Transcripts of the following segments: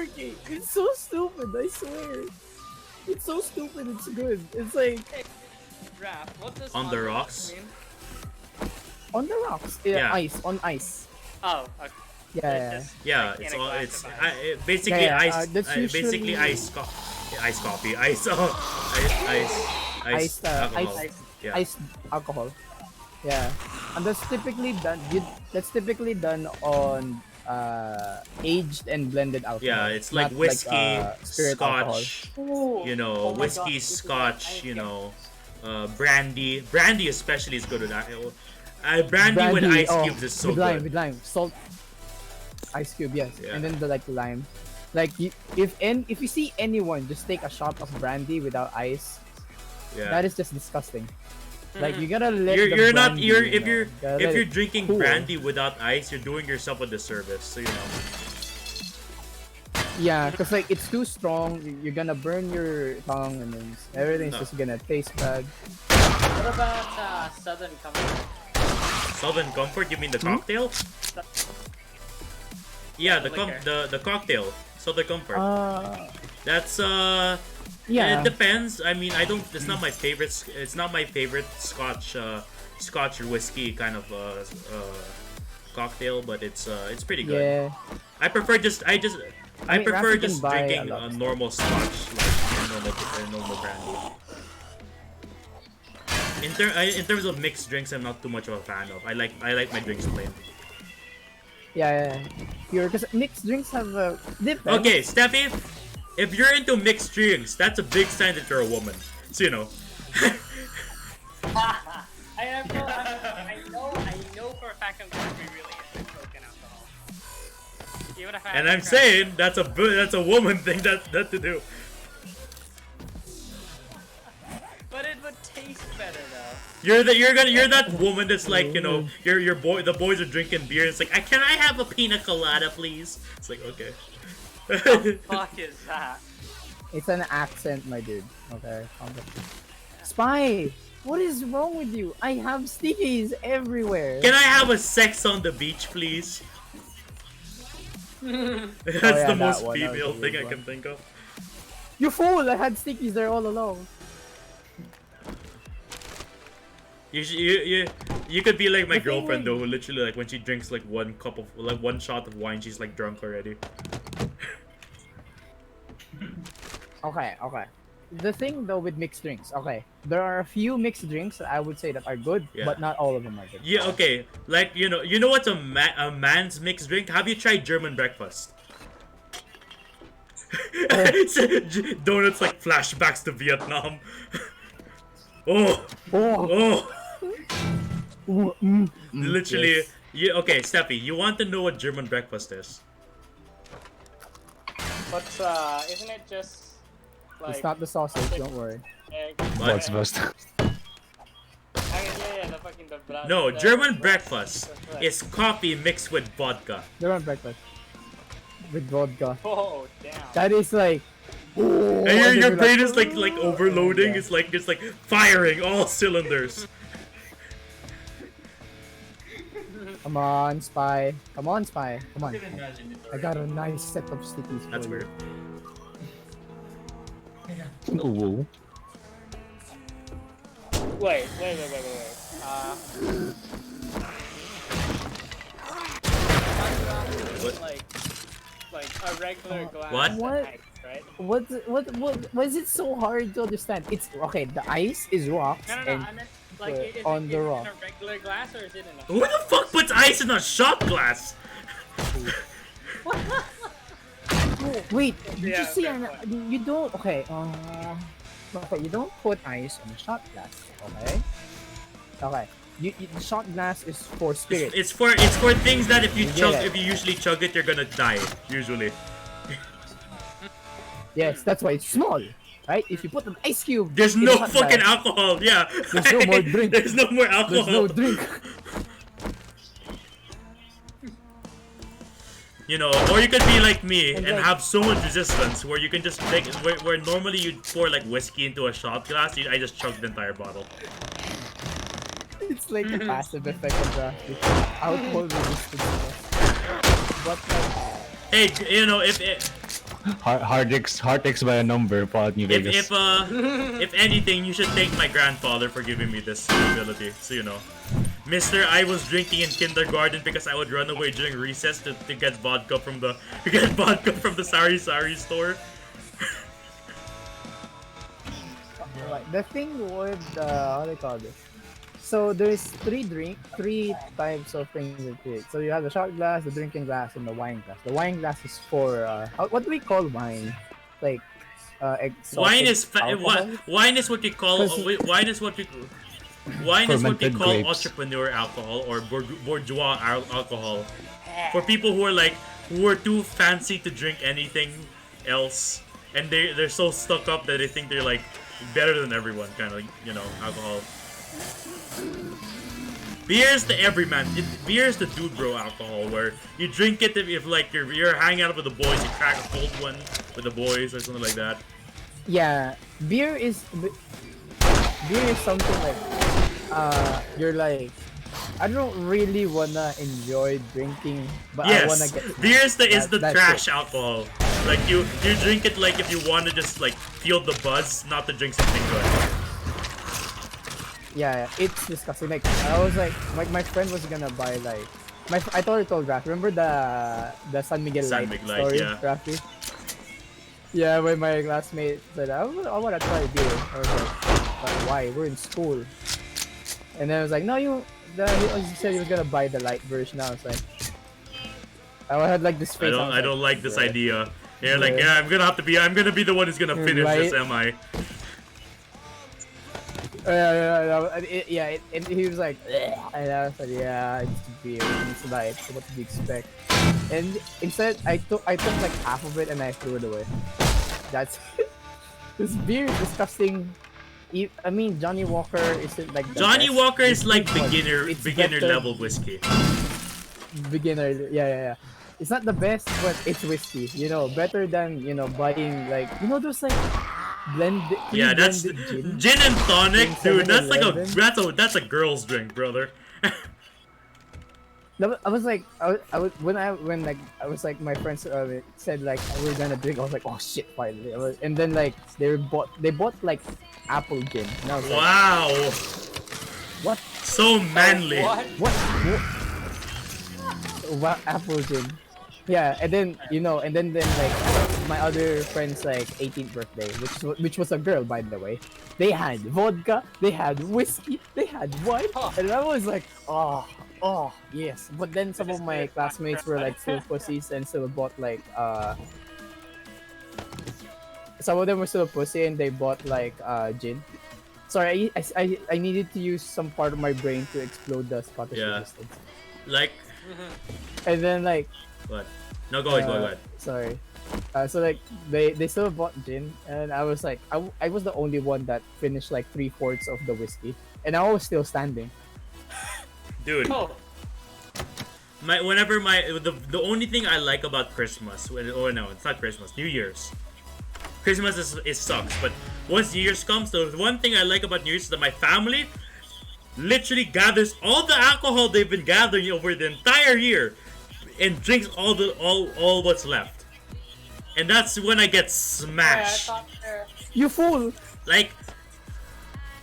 working. It's so stupid, I swear. It's so stupid, it's good. It's like... Hey, Raph, what does On the rocks? mean? On the rocks. Yeah. Ice, on ice. Oh, okay. Yeah, Yeah, like it's in a all glass it's of ice. basically Yeah, ice. that's Basically usually- ice coffee, ice alcohol. Ice, Yeah. iced alcohol. Yeah, and that's typically done. That's typically done on aged and blended alcohol. Yeah, it's like not whiskey, spirit alcohol. scotch, Ooh. you know, Oh my whiskey, God, this is scotch, like you ice know, brandy. Brandy especially is good with that. Brandy with ice cubes is so with lime, good. with lime, salt, ice cube, yes, Yeah. and then the lime. Like if you see anyone just take a shot of brandy without ice, Yeah. that is just disgusting. Like you gotta let You're the not brandy, if you know, gotta if let you're it drinking cool. brandy without ice, you're doing yourself a disservice. So you know. Yeah, cause like it's too strong. You're gonna burn your tongue, and then everything's No. just gonna taste bad. What about Southern Comfort? Southern Comfort? You mean the cocktail? Yeah, the liquor. the cocktail. Southern Comfort. That's Yeah. It depends. I mean, I don't. It's not my favorite. It's not my favorite Scotch, Scotch or whiskey kind of cocktail, but it's pretty good. Yeah. I prefer just. I mean, prefer Rafi can just buy a drinking lot a of normal Scotch, like normal brandy. In terms of mixed drinks, I'm not too much of a fan of. I like my drinks plain. Yeah. Pure, cause mixed drinks have a depends. Okay, Steffi, if you're into mixed drinks, that's a big sign that you're a woman. So you know. I know for a fact I'm going to be really into Coke and alcohol. Even if I And haven't I'm tried saying that's a woman thing that to do. But it would taste better though. You're that woman that's like, you know, the boys are drinking beer. It's like, can I have a pina colada, please? It's like, okay. Fuck is that? It's an accent, my dude. Okay. Spy, what is wrong with you? I have stickies everywhere. Can I have a sex on the beach, please? That's yeah, the most that one. That was female a thing weird I can think of. You fool! I had stickies there all along. You could be like my The thing girlfriend with- though, who literally like when she drinks like one shot of wine, she's like drunk already. Okay. The thing though with mixed drinks, okay, there are a few mixed drinks that I would say that are good, Yeah. but not all of them are good. Yeah, okay. Like you know what's a man's mixed drink? Have you tried German breakfast? Donuts like flashbacks to Vietnam. Oh. Literally, Yes. okay, Steffi, you want to know what German breakfast is? But isn't it just like It's not the sausage, don't worry. egg? What's best? I mean, yeah, the fucking the brown. No, the- German the- breakfast the- is coffee mixed with vodka. They're on breakfast with vodka. Oh damn. That is like. Oh, And your brain is like, like overloading. yeah. It's like firing all cylinders. Come on, Spy. Come on. I got a nice set of stickies for That's you. weird. Ooh. Wait. Like a regular glass What? of What? ice, right? What is it so hard to understand? It's okay. The ice is rocks, No, and I meant like is on it, the is it rock. in a regular glass or is it in a? Who the fuck puts ice in a shot glass? Wait, did Yeah, you see? fair You don't. Okay. Okay. You don't put ice on a shot glass. Okay. Okay. The shot glass is for spirit. It's for things that if you You get it. if you usually chug it, you're gonna die. Usually. Yes, that's why it's small, right? If you put an ice cube, There's in no a shot fucking glass, alcohol. Yeah. There's no more drink. There's no more alcohol. There's no drink. You know, or you could be like me and like- have so much resistance where you can just take where normally you'd pour like whiskey into a shot glass, I just chug the entire bottle. It's like the passive effect of the alcohol resistance. But like, Hey, you know, Hard X by a number po at New Vegas. If anything, you should thank my grandfather for giving me this ability. So you know, Mister, I was drinking in kindergarten because I would run away during recess to get vodka from the sari sari store. Right. The thing with how do they call this? So there's three types of things in it. So you have the shot glass, the drinking glass, and the wine glass. The wine glass is for what do we call wine? Like Wine is alcohol? wine is what you call 'Cause- wine is what you wine is what we Fermented call grapes. entrepreneur alcohol or bourgeois alcohol for people who are too fancy to drink anything else, and they're so stuck up that they think they're like better than everyone, kind of, you know, alcohol. Beer is the everyman. Beer is the dude bro alcohol where you drink it if like you're hanging out with the boys, you crack a cold one with the boys or something like that. Yeah, beer is something like you're like I don't really wanna enjoy drinking, but I wanna Yes, get beer is the that's trash it. alcohol. Like you drink it like if you want to just like feel the buzz, not to drink something good. Yeah, it's disgusting. Like I was like, my friend was gonna buy like I told Raph. Remember the San Miguel San Light Miguel Light, story, yeah. Rafi? Yeah, when my classmate said I wanna try beer. I was like, but why? We're in school. And then I was like, no, he said he was gonna buy the light version. I was like, I had like this face. I don't like this "Yeah." idea. Yeah, like Yeah. I'm gonna be the one who's gonna finish this, am I? And he was like, "Ugh." And I was like, yeah, it's beer, it's light. So what did you expect? And instead, I took like half of it and I threw it away. That's this beer is disgusting. I mean, Johnny Walker isn't like the Johnny best. Walker is It's like good, but beginner it's beginner better- level whiskey. beginner. Yeah. It's not the best, but it's whiskey. You know, better than buying like those like blended. Yeah, that's blended gin and tonic, in dude. That's like 7-Eleven. that's a girl's drink, brother. I was like, I was like, my friends said like we're gonna drink. I was like, oh shit, finally. And then like they bought like apple gin. And I was like, Wow, what? so manly. What? What apple gin? Yeah, and then then like my other friend's like 18th birthday, which was a girl, by the way. They had vodka, they had whiskey, they had wine, and I was like, oh yes. But then some of my classmates were like still pussies and still bought like some of them were still pussy and they bought like gin. Sorry, I needed to use some part of my brain to explode the Scottish Yeah. resistance. Like And then like what? No, go ahead. sorry. So like they still bought gin, and I was like I was the only one that finished like 3/4 of the whiskey, and I was still standing. Dude, Oh, the only thing I like about Christmas, no, it's not Christmas, New Year's. Christmas is sucks, but once New Year's comes, the one thing I like about New Year's is that my family literally gathers all the alcohol they've been gathering over the entire year and drinks all what's left. And that's when I get I smashed. thought they're. You fool! Like,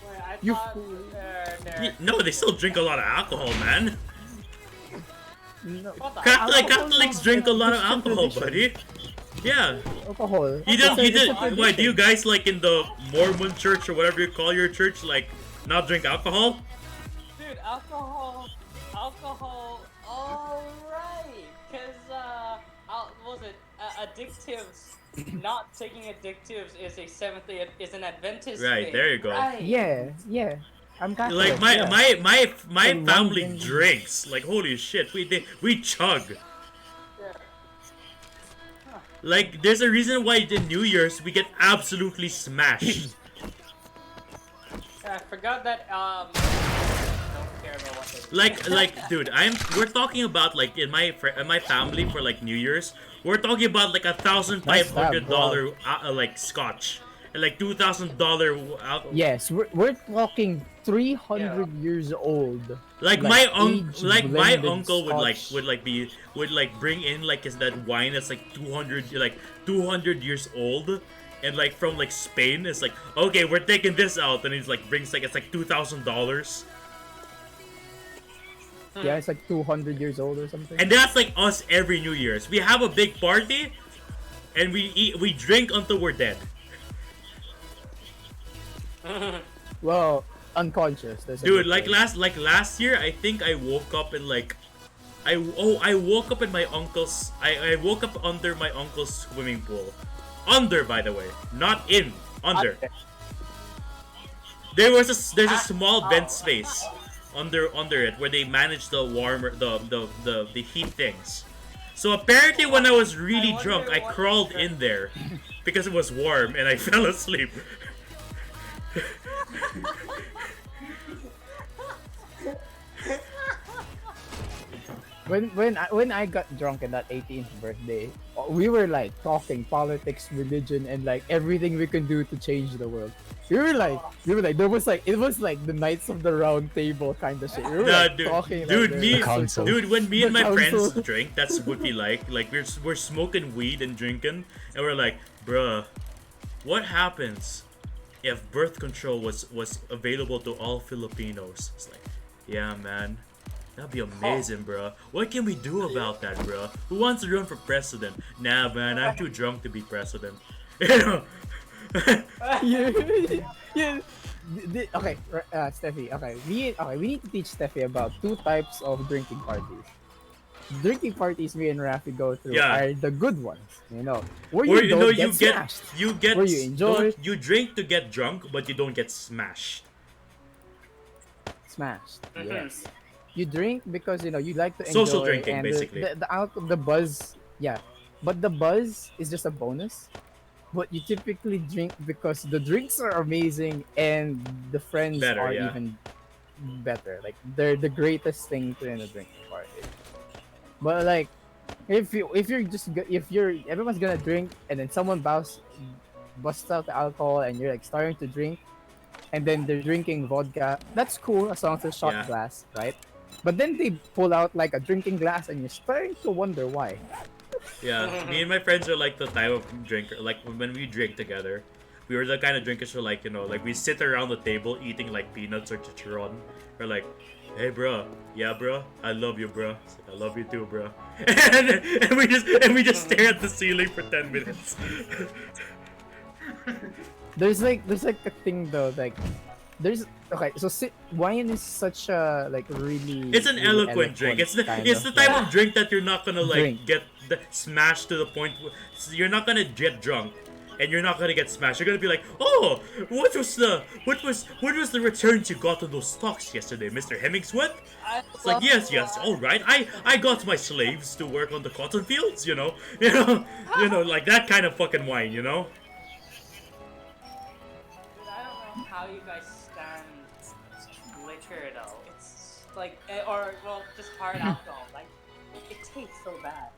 I You thought fool. they're. no, they still drink a lot of alcohol, man. No, What the Catholics drink a lot of alcohol, buddy. Yeah. alcohol. You don't. You It's a did. Why do you tradition. guys like in the Mormon church or whatever you call your church like not drink alcohol? Dude, alcohol, alright. Cause, what was it, addictives, not taking addictives is an Adventist Right, thing. there you go. Right. Yeah. I'm Catholic. Like my yeah. my So family one thing- drinks like holy shit. We chug. Yeah. Like there's a reason why in New Year's we get absolutely smashed. I forgot that, don't care about what they like dude, we're talking about like in my family for like New Year's, we're talking about like $1,500 like scotch and like $2,000 Yes, we're talking 300 years old. Like my age-blended uncle Scotch. would bring in like is that wine that's like 200 years old, and like from like Spain. It's like, okay, we're taking this out, and he's like brings like it's like $2,000, Yeah, it's like 200 years old or something. and that's like us every New Year's. We have a big party, and we drink until we're dead. Well, unconscious. There's a Dude, difference. like last year, I think I woke up in like, I woke up in my uncle's. I woke up under my uncle's swimming pool, under, by the way, not in, under. There's a small vent space under it where they manage the warmer the heat things. So apparently, when I was really drunk, I crawled in there because it was warm and I fell asleep. When I got drunk in that 18th birthday, we were like talking politics, religion, and like everything we can do to change the world. We were like there was like it was like the Knights of the Round Table kind of shit. We were Nah, like, talking dude, like me, The council. dude, when me and The my friends council. drink, that's what we like. Like we're smoking weed and drinking, and we're like, bruh, what happens if birth control was available to all Filipinos? It's like, yeah, man, that'd be amazing, bruh. What can we do about that, bruh? Who wants to run for president? Nah, man, I'm too drunk to be president. You know. yeah, yeah. Okay, Steffi. Okay, we need to teach Steffi about two types of drinking parties. Drinking parties me and Rafi go through Yeah. are the good ones. You know, where Where you don't get smashed. you get Where you enjoy. you drink to get drunk, but you don't get smashed. Smashed. Mhm. Yes. You drink because you know you like to enjoy Social drinking, and basically. the buzz. Yeah, but the buzz is just a bonus. But you typically drink because the drinks are amazing and the friends Better, are yeah. even better. Like they're the greatest thing to in a drinking party. But like, if you're everyone's gonna drink and then someone busts out the alcohol and you're like starting to drink, and then they're drinking vodka. That's cool as long as it's shot Yeah. glass, right? But then they pull out like a drinking glass and you're starting to wonder why. Yeah, me and my friends are like the type of drinker. Like when we drink together, we were the kind of drinkers who like like we sit around the table eating like peanuts or chicharron. We're like, hey, bro, yeah, bro, I love you, bro. It's like, I love you too, bro. And we just stare at the ceiling for 10 minutes. There's like a thing though, like there's okay. So wine is such a like really. It's an really eloquent drink. It's the kind type of drink that you're not gonna like Drink. get smashed to the point. You're not gonna get drunk, and you're not gonna get smashed. You're gonna be like, oh, what was the returns you got on those stocks yesterday, Mr. Hemmingsworth? It's like yes, all right. I got my slaves to work on the cotton fields. You know, like that kind of fucking wine. You know. I don't know how you guys stand liquor though. It's like, or well, just hard alcohol. Like, it tastes so bad.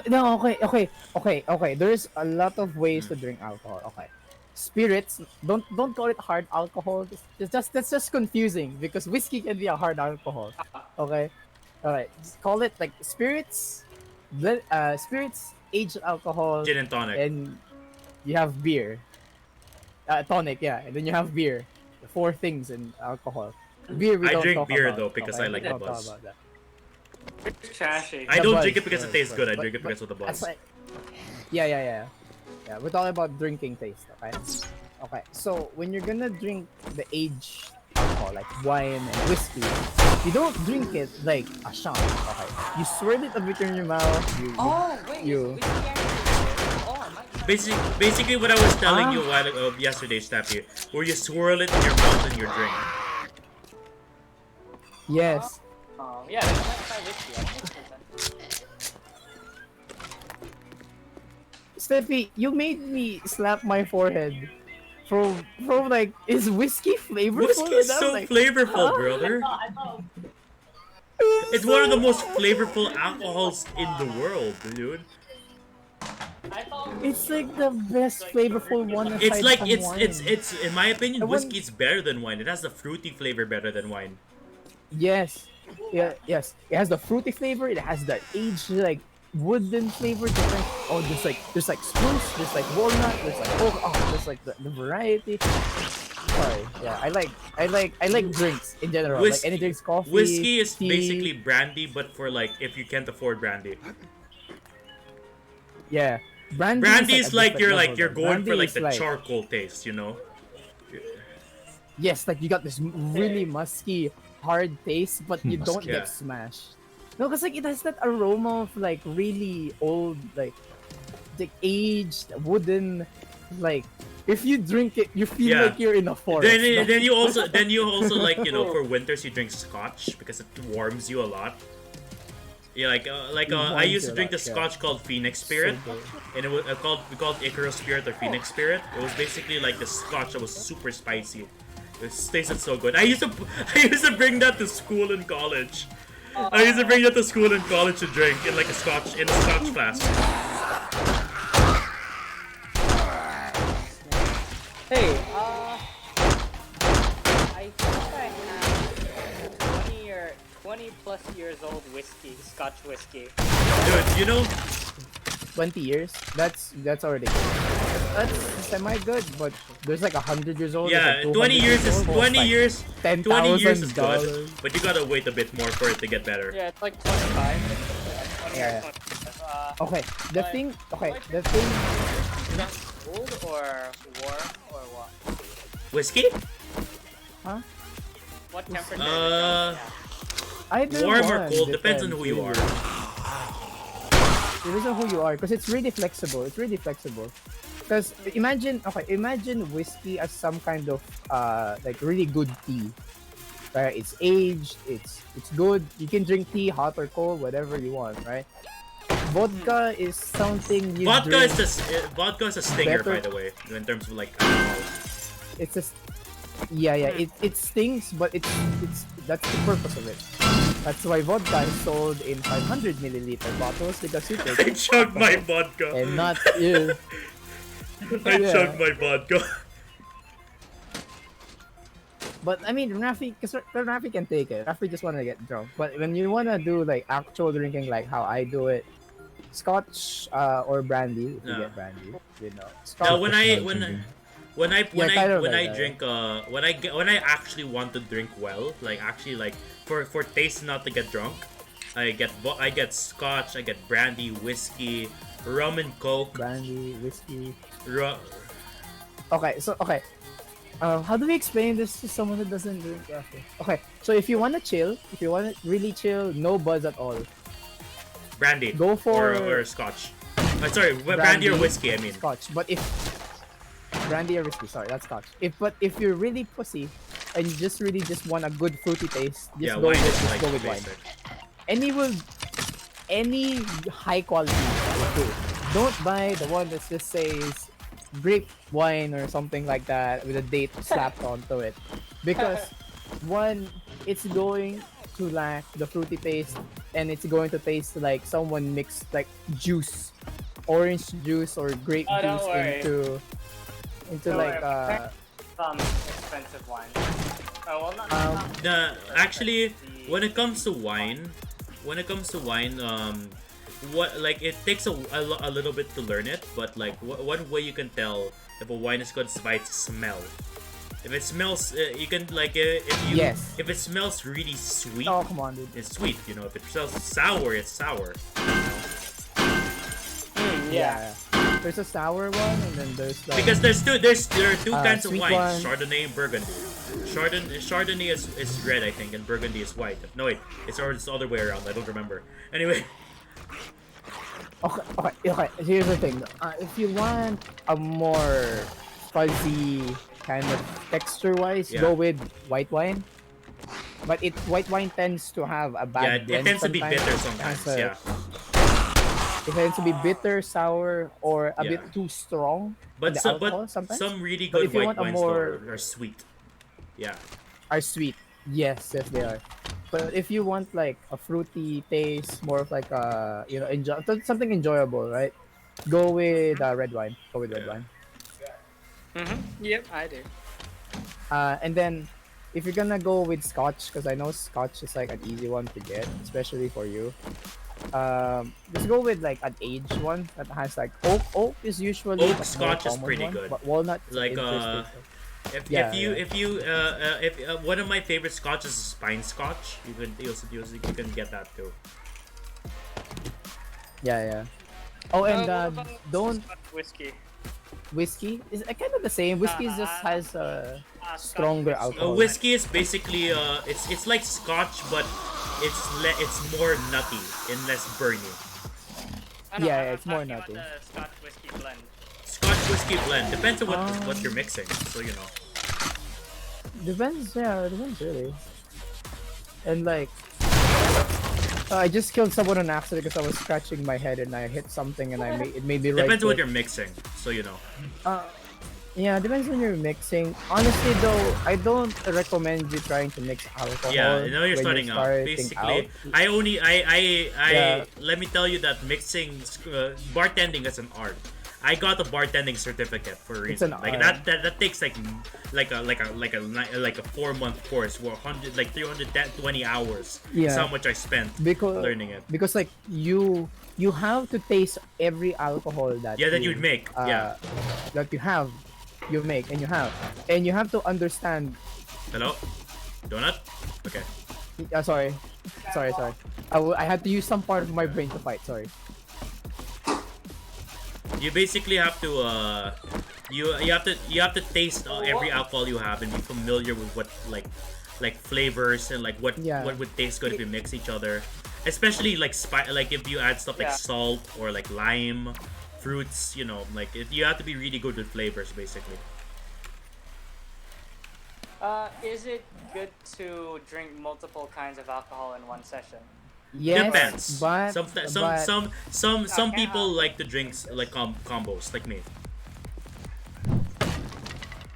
No, okay. There's a lot of ways to drink alcohol. Okay, spirits. Don't call it hard alcohol. That's just confusing because whiskey can be a hard alcohol. Okay, alright. Just call it like spirits, spirits, aged alcohol, Gin and tonic. and you have beer. Tonic, yeah, and then you have beer. The four things in alcohol. Beer we I don't drink talk beer, about, though, because I like we the don't talk buzz. about that. It's trashy. I The don't buzz, drink it because it tastes good. I but- drink it but because of the that's buzz. like- Yeah. We're talking about drinking taste, okay? Okay, so when you're gonna drink the aged alcohol, like wine and whiskey, you don't drink it like a shot, okay? You swirl it a bit in your mouth. Oh wait, you- is whiskey actually? Oh my god. Basically, what I was telling Ah. you a while ago, yesterday, Stappy, where you swirl it in your mouth and your drink. Yes. Yeah, then I might try whiskey. I think it's Steffi, you made me slap my forehead. From like, is whiskey flavorful? Whiskey is And I'm so like, flavorful, brother. I know. It's one of the most flavorful alcohols in the world, dude. I thought It's whiskey like the was best like flavorful really one like It's aside like from it's wine. it's it's in my I opinion, want whiskey's better than wine. It has the fruity flavor better than wine. yes, yeah, yes. It has the fruity flavor. It has the aged like wooden flavor. Different. Oh, there's like spruce. There's like walnut. There's like oak. Oh, there's like the variety. Sorry. Yeah, I like drinks in general. Like any Whiskey drinks, coffee, whiskey is tea. basically brandy, but for like if you can't afford brandy. Yeah, brandy is Brandy like a is like different you're level like you're though. going for Brandy like is the like charcoal taste, you know? yes, like you got this really musky, hard taste, but you don't Musky. get Yeah. smashed. No, because like it has that aroma of like really old, like the aged wooden, like if you drink it, you feel Yeah. like you're in a forest. Then you also like, you know, for winters you drink scotch because it warms you a lot. Yeah, It I warms used you to a drink lot, the yeah. scotch called Phoenix So Spirit, good. and it was we called Icarus Spirit or Phoenix Spirit. It was basically like the scotch that was super spicy. It tasted so good. I used to bring that to school in college. I used to bring that to school in college to drink in like a scotch flask. Hey, I think I have 20 plus years old whiskey, Scotch whiskey. Dude, you know, 20 years. That's already good. That's semi good, but there's like 100 years old. there's, yeah, like 20 years is old, it's like 20 years is good, $10,000. but you gotta wait a bit more for it to get better. Yeah, it's like 25. 20 Yeah. or 25. Okay, the But- thing. Okay, like- the thing. Is that cold or warm or what? Whiskey? Huh? What temperature? Either Warm or one cold depends on who you really. are. It depends on who you are, because it's really flexible. It's really flexible. Because imagine whiskey as some kind of like really good tea. Right? It's aged. It's good. You can drink tea hot or cold, whatever you want. Right? Vodka is something you Vodka drink. vodka is a stinger, better- by the way, in terms of like alcohol. It's just yeah. It stings, but that's the purpose of it. That's why vodka is sold in 500 milliliter bottles, because you I take chugged my vodka. and not you. I yeah. chugged my vodka. But I mean, Rafi can take it. Rafi just want to get drunk. But when you want to do like actual drinking, like how I do it, Scotch or brandy, if you No. get brandy, you know. Scotch. Now when I Yeah, kind of when like I that, drink when I actually want to drink well, like actually like for taste not to get drunk, I get scotch, I get brandy, whiskey, rum and coke. brandy, whiskey. Ru- Okay. How do we explain this to someone who doesn't drink coffee? Okay, so if you want to chill, if you want to really chill, no buzz at all. brandy. Go for or scotch. Sorry, brandy or whiskey. I mean. Scotch. But if brandy or whiskey, sorry, that's Scotch. If you're really pussy and you just really just want a good fruity taste, just Yeah, go wine with is just like go with wine. basic. Any high quality will do. Don't buy the one that just says grape wine or something like that with a date slapped onto it, because one, it's going to lack the fruity taste, and it's going to taste like someone mixed like juice, orange juice or grape Oh, don't juice worry. into Don't like worry. Some expensive wine. Oh, well, not. Actually, when it comes to wine, what like it takes a little bit to learn it, but like one way you can tell if a wine is good is by its smell. If it smells, you can like Yes. if it smells really sweet, oh come on dude. it's sweet. You know, if it smells sour, it's sour. Yeah. There's a sour one, and then there's like Because there are two kinds of sweet wines: one. Chardonnay and Burgundy. Chardonnay is red, I think, and Burgundy is white. No wait, it's the other way around. I don't remember. Anyway, Okay. Here's the thing. If you want a more fuzzy kind of texture-wise, Yeah. go with white wine. But white wine tends to have a bad yeah, it blend tends to be sometimes. bitter sometimes. Has a- Yeah, It tends to be bitter, sour, or a Yeah. bit too strong. on but the some alcohol sometimes some really But good if you white want a wines more- though are sweet. Yeah, are sweet. Yes, they are. But if you want like a fruity taste, more of like something enjoyable, right? Go with red wine. Go with red wine. Yep, I do. And then if you're gonna go with scotch, because I know scotch is like an easy one to get, especially for you. Just go with like an aged one that has like oak. Oak is usually Oak the more scotch is common pretty one, good. but walnut is Like interesting. if you one of my favorite scotches is spine scotch. You can get that too. Yeah. Oh, and What about don't Scotch whiskey. whiskey is kind of the same. Whiskey just has Scotch stronger whiskey. alcohol. Whiskey is basically it's like scotch, but it's more nutty and less burny. Yeah, I'm it's more talking about nutty. the Scotch whiskey blend. Scotch whiskey blend depends on what you're mixing. So you know. Depends, yeah, depends really. And like, I just killed someone on accident because I was scratching my head and I hit something and it made me right. Depends on what click. you're mixing. So you know. Yeah, depends on your mixing. Honestly, though, I don't recommend you trying to mix alcohol. Yeah, you know you're when starting out. Basically, out. I let me tell you that mixing bartending is an art. I got a bartending certificate for a reason. an Like art. that takes like a 4-month course, 320 hours. Yeah. That's how much I spent learning it. Because like you have to taste every alcohol that Yeah, that you'd make. Yeah. that you make and you have to understand. Hello, donut. Okay. Sorry. I had to use some part of my brain to fight. Sorry. You basically have to you have to taste every alcohol you have and be familiar with what like flavors and like what would taste good if you mix each other, especially like like if you add stuff like salt or like lime, fruits. You know, like you have to be really good with flavors basically. Is it good to drink multiple kinds of alcohol in one session? Yes, Depends. but Some people like to drink like combos like me.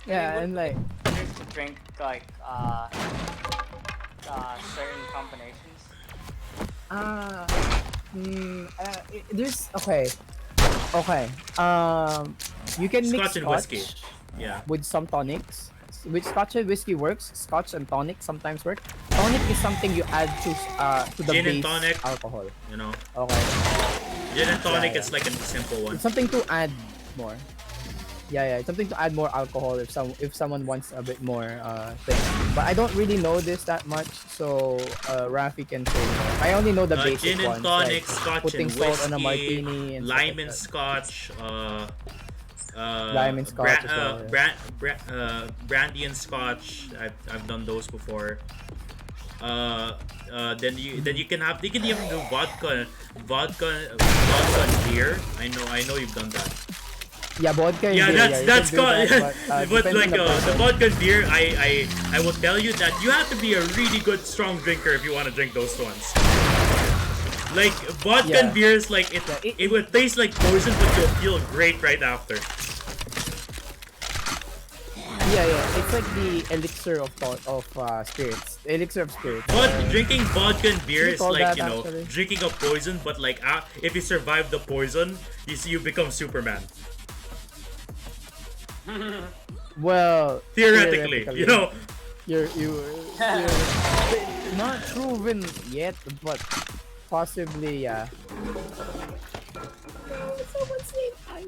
yeah, and like There's to drink like certain combinations. there's okay. You can mix Scotch and whiskey. Yeah. with some tonics. With scotch and whiskey works. Scotch and tonic sometimes work. Tonic is something you add to the Gin and base tonic. alcohol. You know, Okay, gin and tonic Yeah. is like a simple one. it's something to add more. Yeah, it's something to add more alcohol if someone wants a bit more thing. But I don't really know this that much, so Rafi can say more. I only know the basic Gin and ones, tonic, like scotch putting and salt on a whiskey, martini and lime and stuff like scotch, Lime and scotch as well, brandy and scotch. I've done those before. Then you can even do vodka and beer. I know you've done that. that. Yeah, vodka. And Yeah, beer, that's you can do got. that, But depends like on the the person. vodka and beer, I will tell you that you have to be a really good strong drinker if you want to drink those ones. Like vodka and Yeah. beer is like it would taste like poison, but you'll feel great right after. Yeah, it's like the elixir of spirits. Elixir of spirits. But drinking vodka and beer You is call like, that, you know, actually? drinking a poison, but like if you survive the poison, you become Superman. Well, Theoretically, you know. you're not proven yet, but possibly, yeah. Someone say I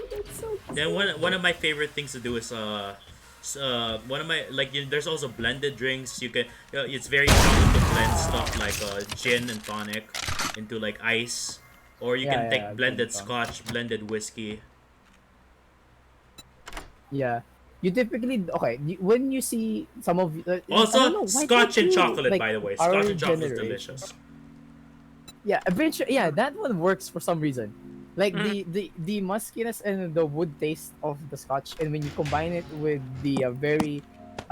that's so Then one of my favorite things to do is one of my there's also blended drinks. You can it's very common to blend stuff like gin and tonic into like ice, or you can take blended gin and tonic. scotch, blended whiskey. Yeah. You typically when you see some of I don't Also, know, why scotch can't and you, chocolate, like, by the way. our Scotch and chocolate is generation- delicious. Yeah, eventually, yeah, that one works for some reason. Like the muskiness and the wood taste of the scotch, and when you combine it with the very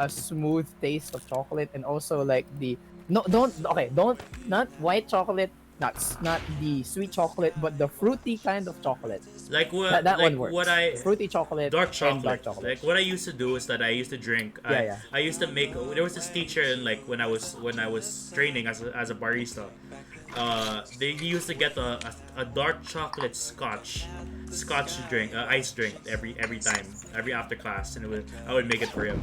smooth taste of chocolate, and also like the not white chocolate, not the sweet chocolate, but the fruity kind of chocolate. Like what? That like one works. what I Fruity chocolate dark and chocolate. dark chocolate. Like what I used to do is that I used to drink. Yeah. I used to make. There was this teacher in like when I was training as a barista. they used to get a dark chocolate scotch drink, ice drink every time, every after class, and I would make it for him.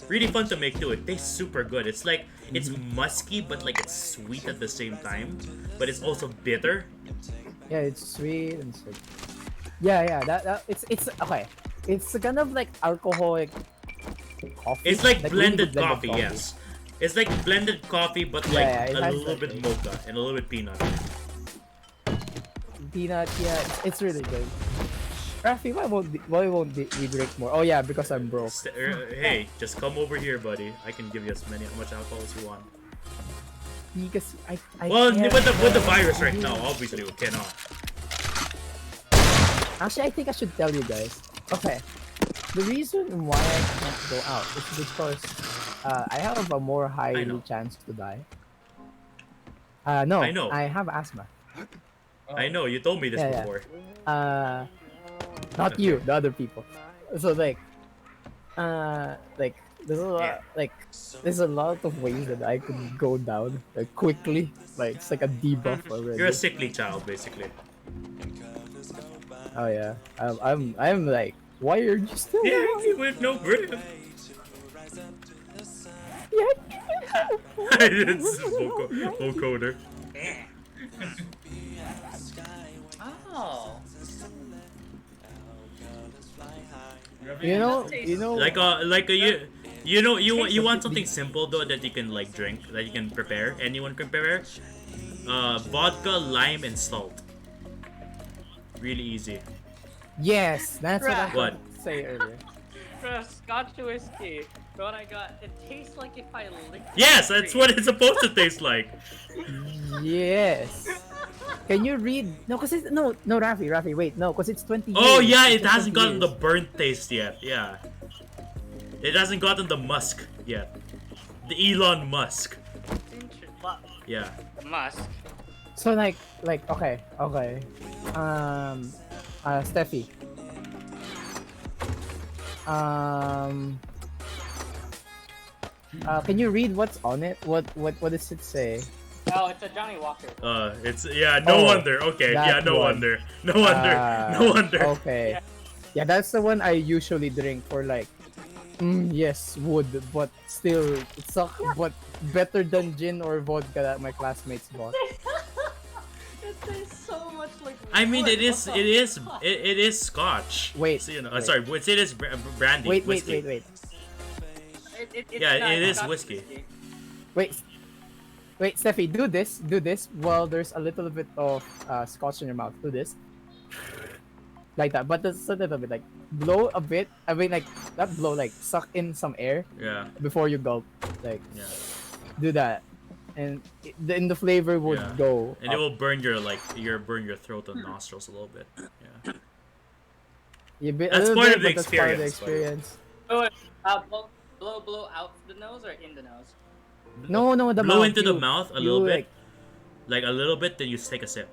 Really fun to make too. It tastes super good. It's like it's musky, but like it's sweet at the same time, but it's also bitter. Yeah, it's sweet and sweet. Yeah. That it's okay. It's kind of like alcoholic coffee. It's like really blended good coffee, yes. It's like blended coffee, but like Yeah, it a has little that bit taste. mocha and a little bit peanut. Peanut. Yeah, it's really good. Rafi, why won't we drink more? Oh yeah, because I'm broke. Hey, just come over here, buddy. I can give you as much alcohol as you want. Because I Well, can't, with the virus right now, obviously we cannot. Actually, I think I should tell you guys. Okay, the reason why I can't go out is because I have a more highly know. chance to die. No, I know. I have asthma. I know you told me this Yeah, yeah. before. Not Okay. you, the other people. So like there's a lot Yeah. like there's a lot of ways that I could go down like quickly. Like it's like a debuff already. You're a sickly child, basically. Oh yeah, I'm like, why are you still Yeah, alive? with no grip. Yeah. It's vocoder. Oh. You know. You want something simple though that you can like drink, that you can prepare. Anyone can prepare. Vodka, lime, and salt. Really easy. Yes, that's what I Right. What? wanted to say earlier. For Scotch whiskey, what I got, it tastes like if I licked Yes, that's what it's supposed to taste like. Yes. Can you read? No, cause it's no, Rafi, wait, no, cause it's 20 years. Oh yeah, It's it just hasn't 20 gotten the years. burnt taste yet. Yeah, it hasn't gotten the musk yet. The Elon Musk. Yeah. Musk. So like, okay. Steffi. Can you read what's on it? What does it say? Oh, it's a Johnny Walker. It's no Oh, wonder. Okay, that yeah, no one. wonder. No wonder. No wonder. Okay. Yeah. Yeah, that's the one I usually drink for like, yes, wood, but still, it sucks. But better than gin or vodka that my classmates bought. It tastes so much like. I mean, wood. it is What the fuck? it is Scotch. Wait, So, wait. sorry, it is brandy. Wait, whiskey. It's Yeah, not it is Scotch whiskey. Wait, Steffi, do this while there's a little bit of scotch in your mouth. Do this. Like that, but just a little bit, like blow a bit. I mean, like not blow, like suck in some air Yeah, before you gulp. Like yeah, do that, and then the flavor would yeah. go. And it up. will burn your throat and nostrils a little bit. Yeah. Yeah, a That's little part bit, of the but that's part of the experience, experience. Oh, wait, blow out the nose or in the nose? No, the Blow mouth, into the you- mouth a you, little bit, like a little bit. Then you take a sip,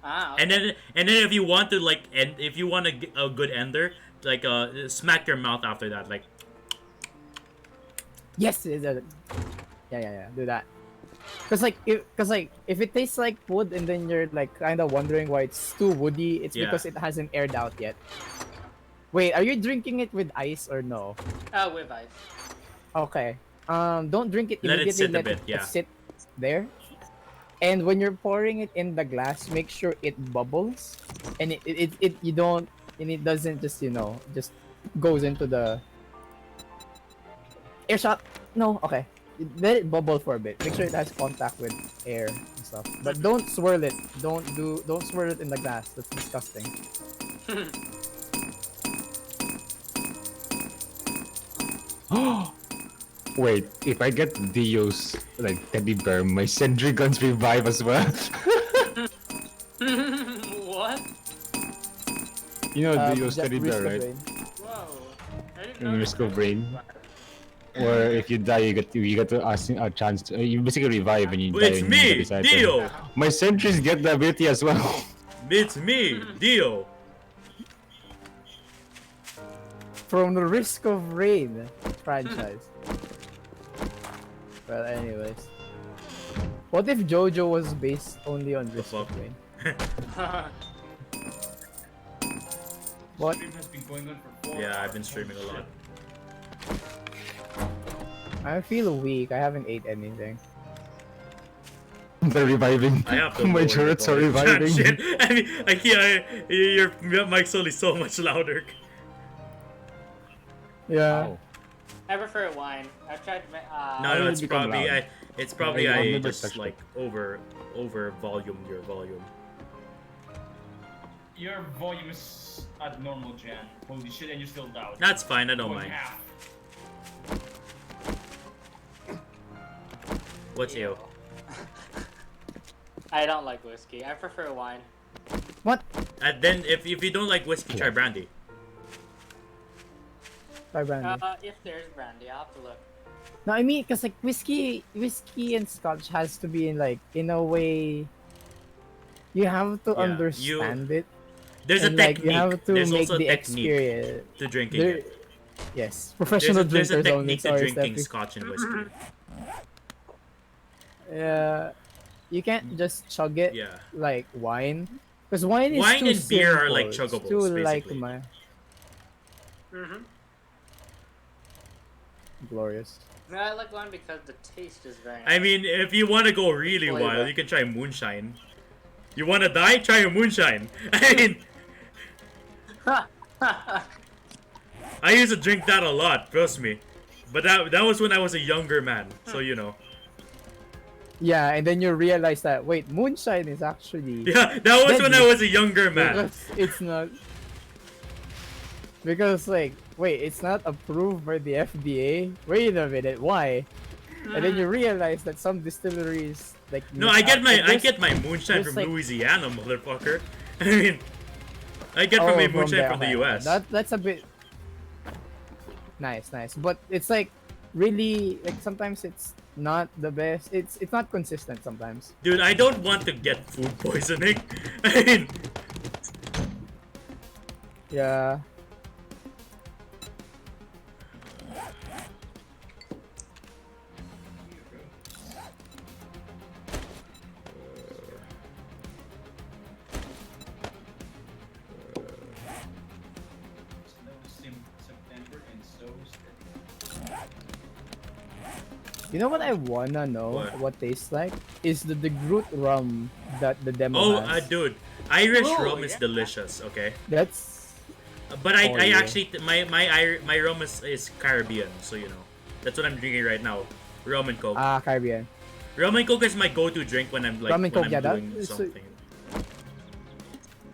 Ah. Okay. and then if you want to like, and if you want a good ender, like smack your mouth after that, like. Yes, yeah. Do that. Cause if it tastes like wood and then you're like kind of wondering why it's too woody, it's Yeah. because it hasn't aired out yet. Wait, are you drinking it with ice or no? With ice. Okay. Don't drink it Let it immediately. sit a bit, yeah. Sit there. And when you're pouring it in the glass, make sure it bubbles, and it you don't, and it doesn't just just goes into the air shot. No, okay. Let it bubble for a bit. Make sure it has contact with air and stuff. But don't swirl it. Don't swirl it in the glass. That's disgusting. Wait, if I get Dio's like teddy bear, my sentry guns revive as well. What? You know Dio's Just teddy risk bear, the right? brain. Whoa. I didn't In know Risk that. of Rain. Or if you die, you get to ask a chance to. You basically revive and you die. It's and you me, get this item. Dio. My sentries get the ability as well. It's me, Dio. From the Risk of Rain franchise. Well, anyways. What if JoJo was based only on The fuck? Risk What? Stream has been going on for 4 Yeah, hours. I've been streaming a lot. I feel weak. I haven't ate anything. They're reviving. I have to My lower turrets the are volume. reviving. Shit. I mean, I hear your mic's only so much louder. Yeah. Wow. I prefer wine. I've tried. No, will it's become probably loud. it's probably I've I never just touched like over volumed your volume. Your volume is at normal, Jan. Holy shit, and you're still loud. That's fine. I don't Going mind. half. What's Ew. you? I don't like whiskey. I prefer wine. What? And then if you don't like whiskey, try brandy. Try brandy. If there's brandy, I'll have to look. No, I mean, cause like whiskey and scotch has to be in like in a way. You have to Yeah, understand it. There's and a like technique. you have to There's make also a the technique experience. to drinking There, it. yes, professional There's a drinkers only. technique to Sorry, drinking Steffi. scotch and whiskey. You can't just chug it Yeah. like wine, because wine is Wine too and beer are simple. like It's chuggables, too like basically. my Mm-hmm. glorious. No, I like wine because the taste is very nice. I mean, if you want to go really Flavor. wild, you can try moonshine. You want to die? Try a moonshine. I mean, I used to drink that a lot. Trust me. But that was when I was a younger man. So you know. Yeah, and then you realize that wait, moonshine is actually Yeah, that was when I deadly. was a younger man. Because it's not. Because like, wait, it's not approved by the FDA. Wait a minute, why? And then you realize that some distilleries like. No, miss I get out. my Like, there's- moonshine there's, from like- Louisiana, motherfucker. I mean, I get my moonshine there, from the okay. U.S. That's a bit nice, but it's like really like sometimes it's not the best. It's not consistent sometimes. Dude, I don't want to get food poisoning. I mean, Yeah. September and so You know what I wanna know What? tastes like is the Groot rum that the demo oh, has. dude, Irish Oh, rum is yeah. delicious. Okay. That's But I Oh, yeah. actually my rum is Caribbean, so you know that's what I'm drinking right now. Rum and Coke. Caribbean. Rum and Coke is my go-to drink when I'm like Rum and when Coke, I'm yeah, that doing is- something.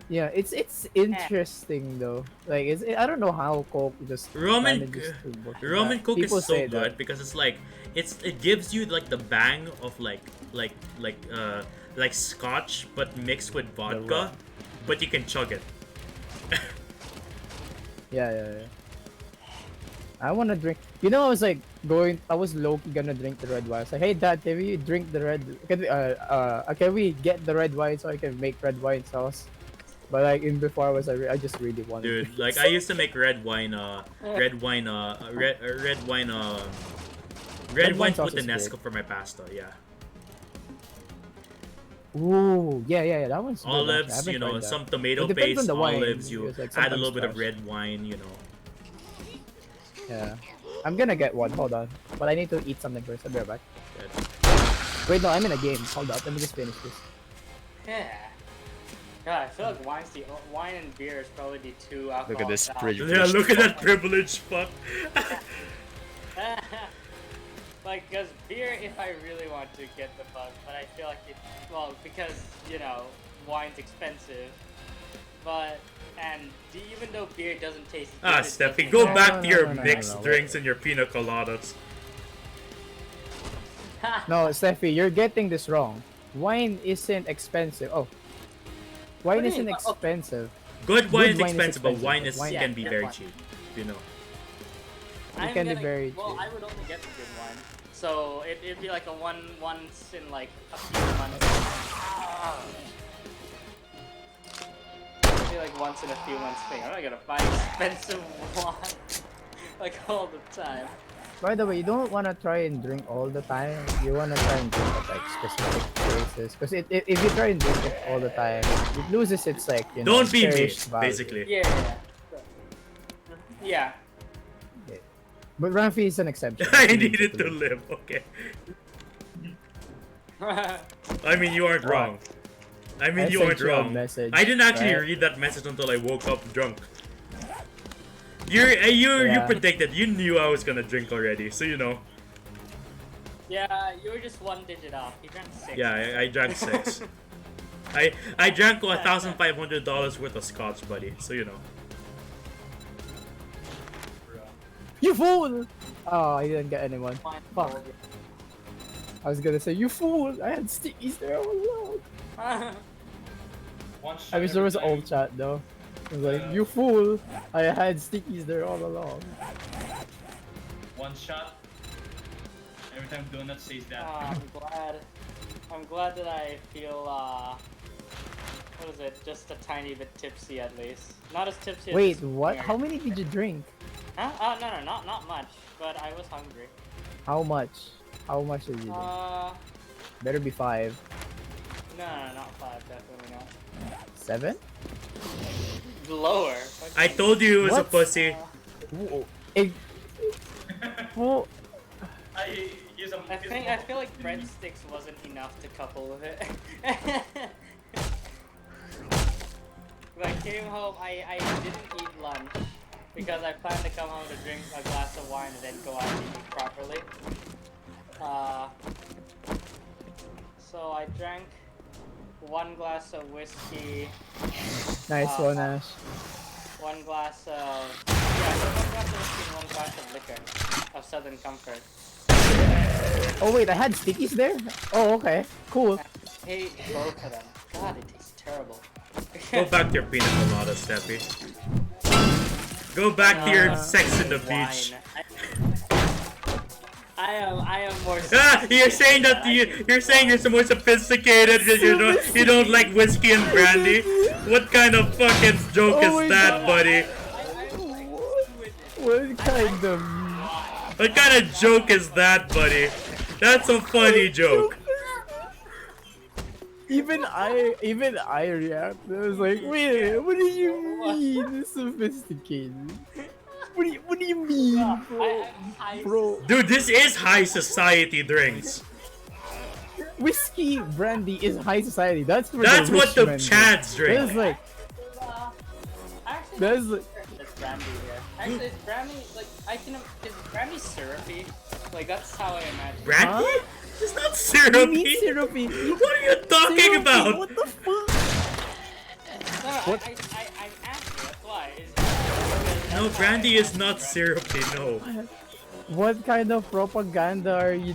Yeah, it's interesting though. Like I don't know how Coke just Rum and manages to work with Rum that. and Coke People is so say good that. because it's like it gives you like the bang of like scotch but mixed with vodka, rum. but you can chug it. Yeah. I wanna drink. You know, I was low-key gonna drink the red wine. I was like, hey dad, can we drink the red? Can we get the red wine so I can make red wine sauce? But like in before I just really wanted. Dude, like I used to make red wine Red wine sauce is puttanesca great. for my pasta. Yeah, Ooh, yeah. That one's good, actually. I olives, haven't you know, tried that. some tomato It depends paste, on the wine, olives. You because, like, add a little sometimes bit of fresh. red wine, you know. Yeah, I'm gonna get one. Hold on, but I need to eat something first. I'll be right back. Good. Wait, no, I'm in a game. Hold up, let me just finish this. Yeah. God, I feel like wine and beer is probably the two alcohol. Look at this bridge. Yeah, look at that privilege, fuck. Like, cause beer, if I really want to get the buzz, but I feel like because you know wine's expensive, even though beer doesn't taste good, Ah, it Steffi, doesn't go taste back to your no, mixed no. drinks and your pina coladas. No, Steffi, you're getting this wrong. Wine isn't expensive. Oh, wine What do you isn't mean? Oh. expensive. Good wine is wine is expensive, but expensive, wine but is wine- can be Yeah, very wine. cheap. You know. It can be very Well, cheap. I would only get the good wine, so it'd be like a once in like a few months. It'd be like once in a few months thing. I'm not gonna buy expensive wine like all the time. By the way, you don't want to try and drink all the time. You want to try and drink at like specific places. Because if you try and drink it all the time, it loses its like, Don't be me, cherished value. basically. Yeah. Yeah. Yeah. But Rafi is an exception. I He needed needs to live. Okay. I mean, you aren't wrong. I mean, I you sent aren't you a wrong. message, I didn't actually right? read that message until I woke up drunk. You Yeah. predicted. You knew I was gonna drink already, so you know. Yeah, you were just one digit off. You drank 6. Yeah, I drank 6. I drank $1,500 worth of scotch, buddy. So you know. You fool! Oh, I didn't get anyone. Fine. Fuck. I was gonna say, you fool! I had stickies there all along. One shot I wish there was every time. old chat though. I was like, you fool! I had stickies there all along. One shot. Every time Donut says that. I'm glad that I feel what is it? Just a tiny bit tipsy at least. Not as tipsy as Wait, this what? beer. How many did you drink? Huh? Oh no, not much. But I was hungry. How much? How much did you drink? Better be 5. No, not 5. Definitely not. 7? Lower. I told you it was a What? pussy. Whoa. It, well, I feel like breadsticks wasn't enough to couple with it. When I came home, I didn't eat lunch because I planned to come home to drink a glass of wine and then go out and eat properly. So I drank 1 glass of whiskey, nice one, Ash. 1 glass of 1 glass of whiskey and 1 glass of liquor of Southern Comfort. Oh wait, I had stickies there? Oh, okay. Cool. I hate both of them. God, it tastes terrible. Go back to your pina colada, Steppy. Go back to your sex in the beach. I am more. Ah, you're saying that you're saying you're more sophisticated. You don't like whiskey and brandy. What kind of fucking joke Oh my is that, God. buddy? What kind of... What kind of joke is that, buddy? That's a funny joke. Even I reacted. I was like, wait, what do you mean sophisticated? What do you mean, bro? Dude, this is high society drinks. Whiskey brandy is high society. That's for That's the what rich the men. chads drink. That's like, Actually, that's like, it's brandy here. Actually, is brandy like is brandy syrupy? Like that's how I imagine. Brandy? Huh? It's not what do syrupy. you mean syrupy? What are you talking Syrupy, about? What the fuck? No, What? I asked you. That's why. No, brandy is not syrupy. No. What kind of propaganda are you?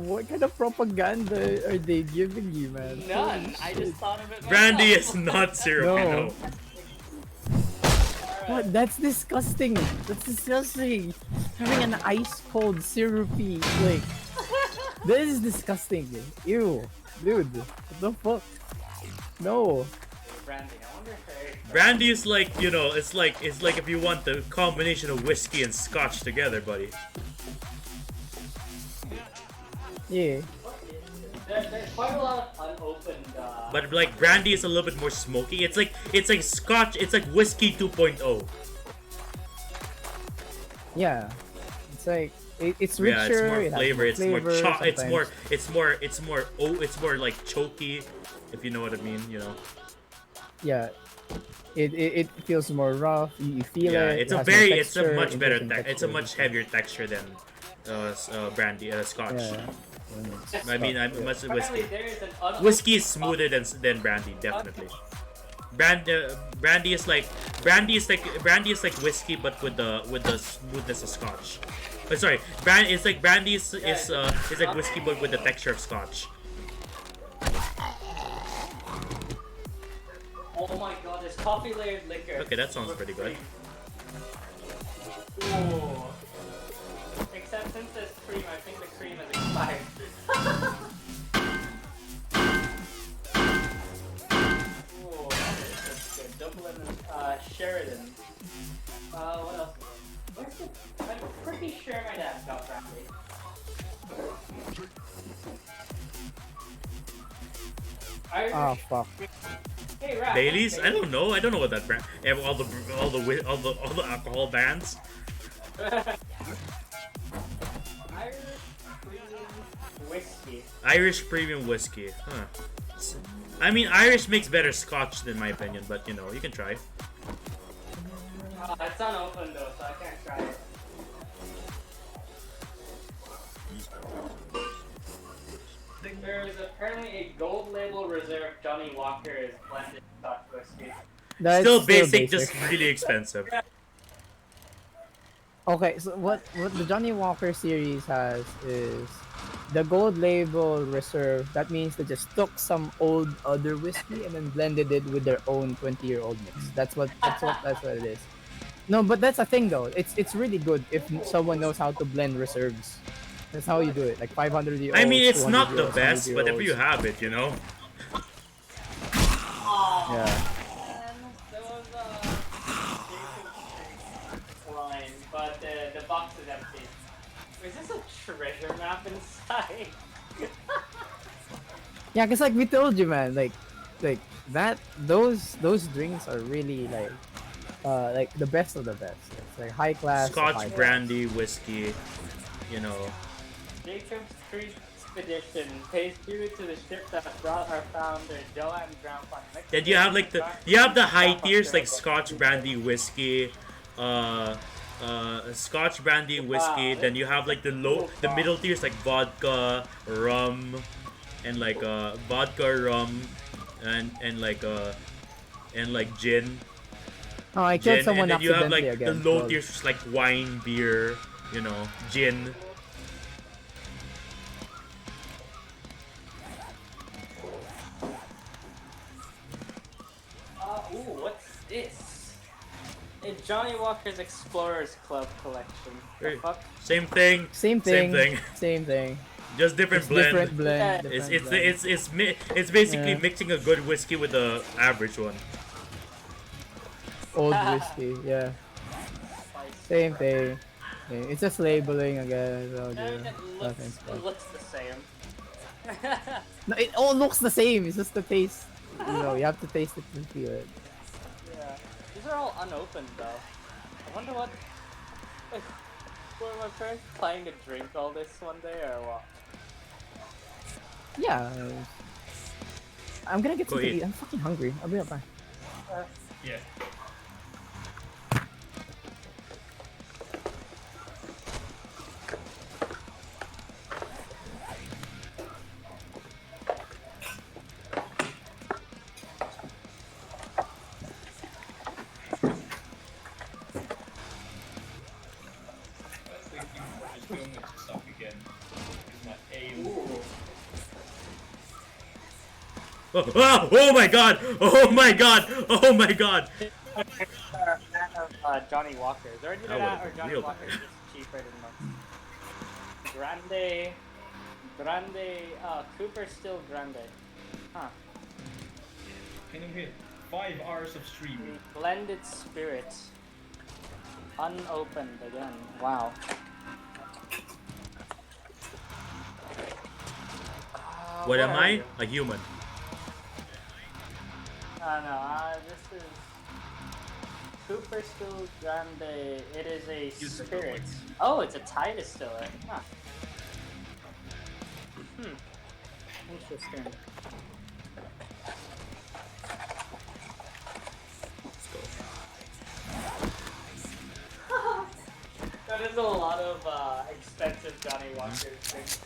What kind of propaganda are they giving you, man? None. Holy I shit. just thought of it. Brandy myself. is not syrupy. No. No. What? That's disgusting. That's disgusting. Having an ice cold syrupy like this is disgusting. Ew, dude. What the fuck? No. Brandy. I wonder if Brandy is like, it's like if you want the combination of whiskey and scotch together, buddy. Yeah. there's quite a lot of unopened. But like brandy is a little bit more smoky. It's like scotch. It's like whiskey 2.0. Yeah. It's like it's richer. Yeah, it's more it has flavor. It's more it's sometimes. it's more like choky, if you know what I mean. Yeah. It feels more rough. You feel Yeah, it. it's it a has more very it's a texture, much better interesting it's a texture. much heavier texture than brandy scotch. Yeah. I mean, I'm Yeah. much Apparently whiskey. there is an unopened. Whiskey is smoother than brandy, definitely. Brandy is like whiskey, but with the smoothness of scotch. Sorry, brandy is like whiskey, but with the texture of scotch. Oh my god, there's coffee layered liquor. Okay, that sounds pretty good. Ooh. Except since there's cream, I think the cream has expired. Ooh, that's good. Dublin, Sheridan. What else? Where's it? I'm pretty sure my dad got brandy. Irish. Oh fuck. Hey, Raph. Bailey's? I don't know. I don't know what that brand. All the alcohol brands. Irish premium whiskey. Irish premium whiskey. Huh. I mean, Irish makes better Scotch in my opinion, but you know, you can try. It's unopened though, so I can't try it. There is apparently a gold label reserve Johnny Walker's blended Scotch whiskey. That's Still basic, just really expensive. Okay, so what the Johnny Walker series has is the gold label reserve. That means they just took some old other whiskey and then blended it with their own 20-year-old mix. That's what it is. No, but that's a thing though. It's really good if someone knows how to blend reserves. That's how you do it. Like 500-year-olds. I mean, it's not the 200-year-olds, best, but if 100-year-olds. you have it, you know. Yeah. And there was a line, but the box is empty. Is this a treasure map inside? Yeah, cause like we told you, man, like that those drinks are really like the best of the best. It's like high class. Scotch high class. brandy whiskey, you know. Jacob's Creek Expedition pays tribute to the ship that brought our founder Joanne Brown on. Then you have like the high tiers like Scotch brandy whiskey, Scotch brandy whiskey. Then you have like the middle tiers like vodka, rum, and like vodka, rum, and like gin. Oh, I killed Gin, someone and then you have accidentally like again. the low Lol. tiers just like wine, beer, you know, gin. Ooh, what's this? A Johnny Walker's Explorers Club collection. The Hey. fuck? Same thing. Same thing. Same thing. Same thing. Just different It's blend. different blend. Yeah. different blend. It's basically Yeah. mixing a good whiskey with the average one. Old whiskey. Yeah. Same thing. Yeah, it's just labeling again. So, And yeah. it Nothing looks, special. it looks the same. No, it all looks the same. It's just the taste. You know, you have to taste it to feel it. Yeah. These are all unopened though. I wonder what... Were my parents planning to drink all this one day or what? Yeah. I'm gonna get Go something to eat. eat. I'm fucking hungry. I'll be right back. Yeah. That's the thing for just filming stuff again. Is my aim. Oh my god! Oh my god! Oh my god! Johnny Walker's. Or either I that would've or been Johnny real Walker's bad. is cheaper than most. Grande, Cooper still Grande. Huh. Can you hit 5 hours of streaming? Blended Spirit. Unopened again. Wow. What am where are I? you? A human. No, this is Cooper Still Grande. It is a Use the spirit. points. Oh, it's a Thai distiller. Huh. Interesting. Let's go. That is a lot of expensive Johnny Walker drinks.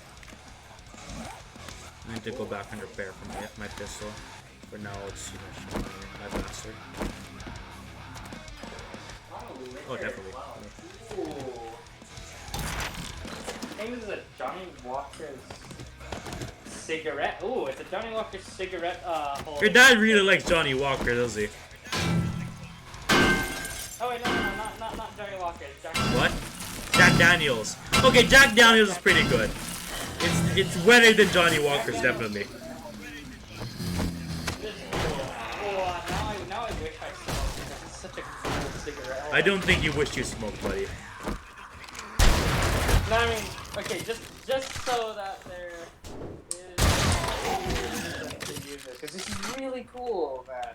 I need to go back and repair for my pistol. For now, it's my blaster. Oh, definitely. Ooh. I think this is a Johnny Walker's cigarette. Ooh, it's a Johnny Walker cigarette holder. Your dad really likes Johnny Walker, does he? Oh wait, no, not Johnny Walker. It's Johnny What? Jack Daniels. Okay, Jack Daniels is pretty good. It's better than Johnny Walker's, definitely. This is cool. Oh, now I wish I smoked. This is such a cool cigarette. I don't think you wish you smoked, buddy. No, I mean, okay, just so that there is reason to use this, because this is really cool, man.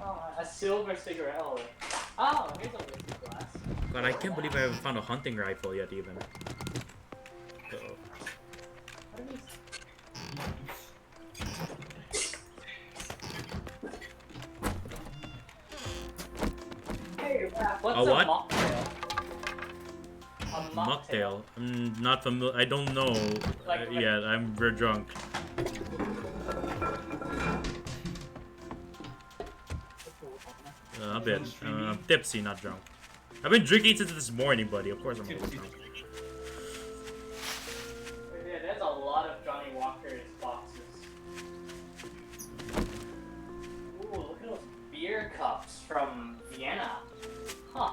Oh, a silver cigarette holder. Oh, here's a whiskey glass. God, I can't believe I haven't found a hunting rifle yet, even. Uh-oh. What are these? Hey, what's A a what? mocktail? A Mocktail. I'm not familiar. I don't know Like- yet. I'm very drunk. A bit. I'm tipsy, not drunk. I've been drinking since this morning, buddy. Of course I'm always drunk. Yeah, there's a lot of Johnny Walker's boxes. Ooh, look at those beer cups from Vienna. Huh.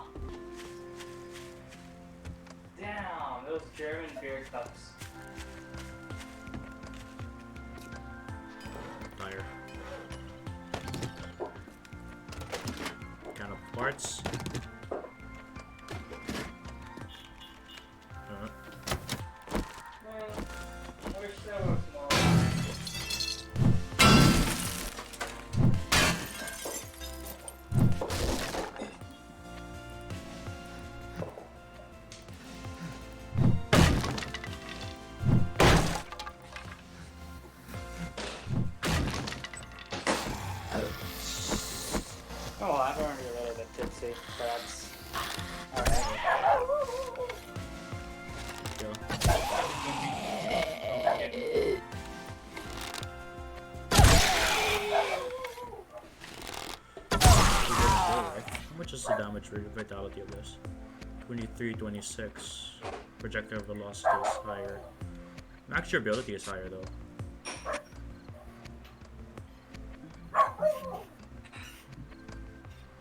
Damn, those German beer cups. Fire. Kind of parts. I wish there was more. Oh, I've already a little bit tipsy, but that's alright. Go. How much is the damage vitality of this? 23, 26. Projectile velocity is higher. Max durability is higher though.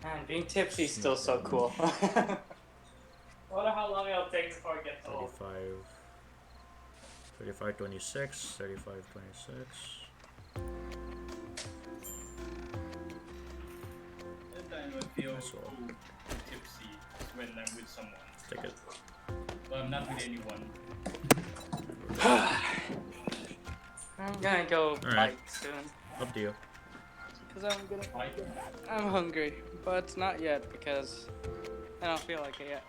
Man, being tipsy is still so cool. I wonder how long it'll take before it gets old. 35. 35, 26. 35, 26. The time I feel That's all. tipsy is when I'm with someone. Take it. But I'm not with anyone. I'm gonna go Alright. bite soon. Up to you. Because Right? I'm hungry, but not yet because I don't feel like it yet.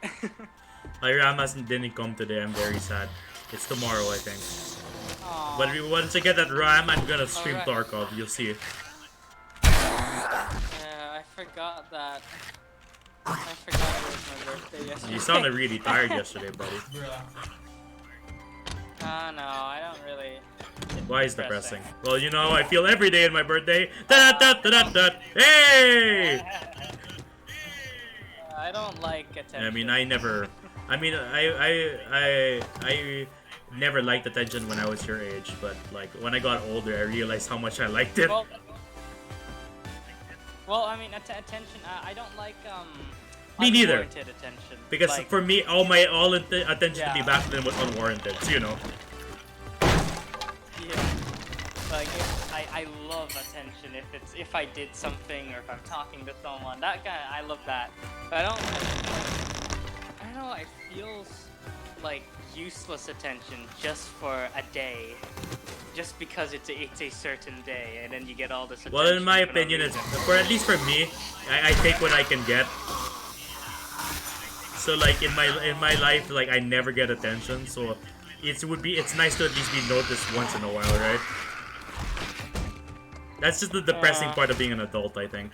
Ramas didn't come today. I'm very sad. It's tomorrow, I think. Aw. But once I get that RAM, I'm gonna stream Alright. Tarkov. You'll see. Yeah, I forgot that. I forgot it was my birthday yesterday. You sounded really tired yesterday, buddy. Bruh. No, I don't really. Why is depressing? Well, you know, I feel every day in my birthday. Da da da da da. Hey! I don't like attention. I mean, I never. I mean, I never liked attention when I was your age, but like when I got older, I realized how much I liked it. Well, I mean, attention. I don't like Me neither. unwarranted attention. Because like, for me, all attention to me Yeah. back then was unwarranted. So, you know. yeah, like I love attention if I did something or if I'm talking to someone. That kind I love that. But I don't know. It feels like useless attention just for a day. Just because it's a certain day, and then you get all this attention. Well, in my for no opinion, it's reason. for at least for me, I take what I can get. So like in my life, like I never get attention. So it's nice to at least be noticed once in a while, right? That's just the depressing part of being an adult, I think.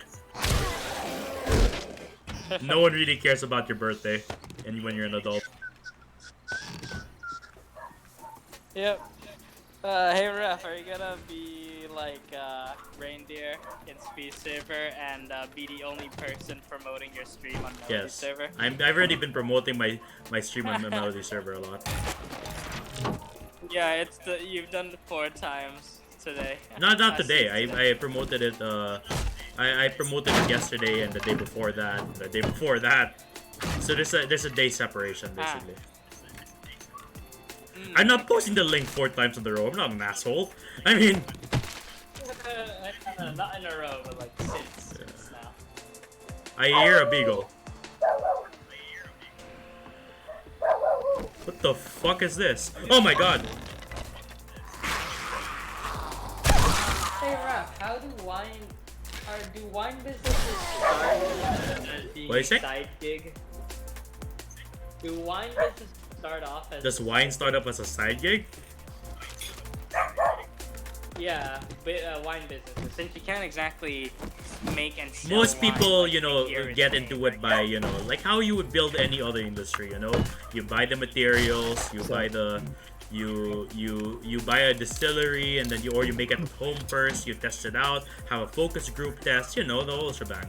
No one really cares about your birthday, and when you're an adult. Yep. Hey Ref, are you gonna be like reindeer in Speed Saver and be the only person promoting your stream on Melody Yes, Server? I've already been promoting my stream on the Melody server a lot. Yeah, you've done it 4 times today. Not I today. see I promoted it. I promoted it yesterday and the day before that. The day before that. So there's a day separation basically. I'm not posting the link 4 times in a row. I'm not an asshole. I mean, not in a row, but like since now. I hear a beagle. the fuck is this? Oh my god! Hey Raph, how do wine businesses start as being What a is it? side gig? Do wine businesses start off as Does wine start up as a side gig? wine businesses? Since you can't exactly make and sell Most wine people, like you know, beer is get made, into it by, you know, like how you would build any other industry, you know? You buy the materials, you buy the you buy a distillery, and then you make it at home first, you test it out, have a focus group test, you know, the whole shebang.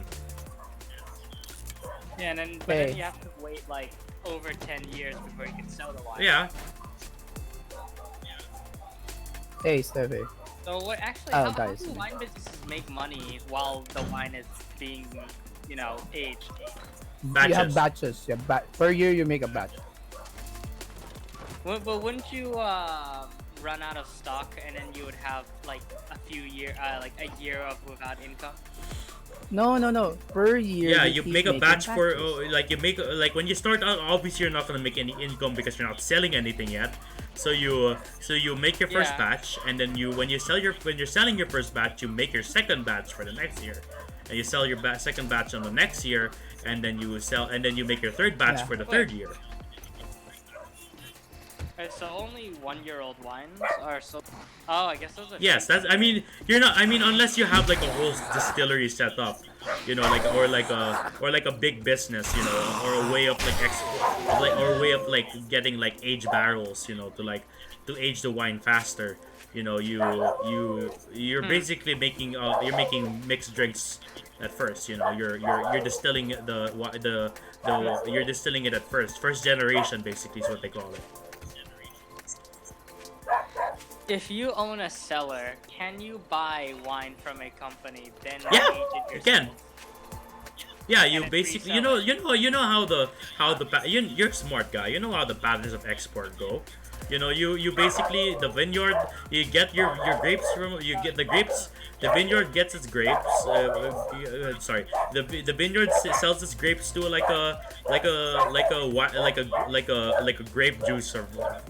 Yeah, and then Hey. then you have to wait like over 10 years before you can sell the wine. Yeah. Hey, Stevie. So what actually? Oh, How guys. do wine businesses make money while the wine is being, aged? Batches. You have batches. Yeah, per year you make a batch. But wouldn't you run out of stock and then you would have like a year of without income? No. Per year. Yeah, they you keep make a making batch for batches. like when you start out, obviously you're not gonna make any income because you're not selling anything yet. So you make your first Yeah. batch, and then when you're selling your first batch, you make your second batch for the next year, and you sell your second batch on the next year, and then you make your third batch Yeah. for the third year. Right, so only 1-year-old wines are so. Oh, I guess those are. Yes, that's. I mean, you're not. I mean, unless you have like a whole distillery set up, you know, or like a big business, you know, or a way of getting like aged barrels, you know, to age the wine faster. You know, you're basically making mixed drinks at first. You know, you're distilling you're distilling it at first generation basically is what they call it. If you own a cellar, can you buy wine from a company then Yeah, age it you yourself? can. Yeah, you And basically resell you know how you're a smart guy. You know how the patterns of export go. You know, you basically the vineyard, you get your grapes from the grapes. The vineyard gets its grapes. Sorry, the vineyard sells its grapes to like a grape juice